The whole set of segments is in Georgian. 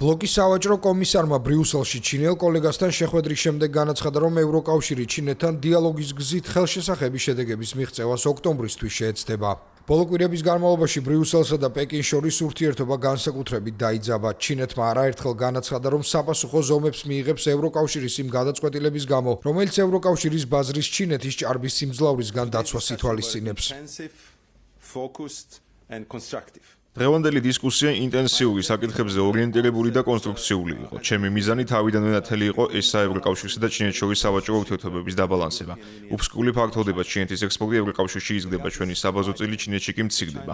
ბლოკის სავაჭრო კომისარმა ბრიუსელში ჩინელ კოლეგასთან შეხვედრის შემდეგ განაცხადა, რომ ევროკავშირი ჩინეთთან დიალოგის გზით ხელშესახების შედეგების მიღწევას ოქტომბრისთვის შეეცდება. ბოლო კვირების განმავლობაში ბრიუსელსა და პეკინს შორის ურთიერთობა განსაკუთრებით დაიძაბა. ჩინეთმა არაერთხელ განაცხადა, რომ sapasukho ზომებს მიიღებს ევროკავშირის იმ გადაწყვეტილების გამო, რომელიც ევროკავშირის ბაზრის ჩინეთის ჭარბის სიმძლავრისგან დაცვას ითვალისწინებს. დღევანდელი დისკუსია ინტენსიური საკითხებზე ორიენტირებული და კონსტრუქციული იყო. ჩემი მიზანი თავიდანვე ნათელი იყო ესა ევროკავშირსა და ჩინეთს შორის სავაჭრო ურთიერთობების დაბალანსება. უფსკული ფართოვდება ჩინეთის ექსპორტი ევროკავშირში იზრდება, ჩვენი საბაზო წილი ჩინეთში კი მცირდება.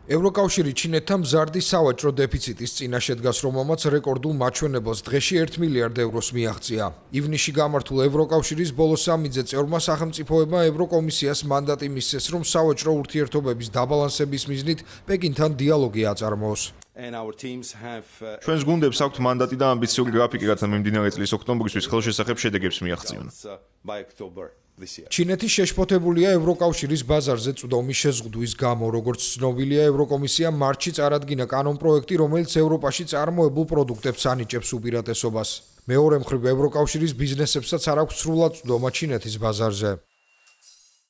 ევროკავშირი ჩინეთთან მზარდი სავაჭრო დეფიციტის წინაშე დგას, რომელმაც რეკორდულ მაჩვენებელს დღეში 1 მილიარდ ევროს მიაღწია. ივნისში გამართულ ევროკავშირის ბოლო სამი წევრმა სახელმწიფოებმა ევროკომისიას მანდატი მისცეს, რომ სავაჭრო ურთიერთობების დაბალანსების მიზნით პეკინთან დიალოგი აწარმოოს. ჩვენს გუნდებს აქვთ მანდატი და ამბიციური გრაფიკი, რათა მიმდინარე წლის ოქტომბრისთვის ხელშესახებ შედეგებს მიაღწიონ. ჩინეთი შეშფოთებულია ევროკავშირის ბაზარზე წვდომის შეზღუდვის გამო, როგორც ცნობილია, ევროკომისია მარტში წარადგინა კანონპროექტი, რომელიც ევროპაში წარმოებულ პროდუქტებს ანიჭებს უპირატესობას. მეორე მხრივ, ევროკავშირის ბიზნესებსაც არ აქვს სრულად წვდომა ჩინეთის ბაზარზე.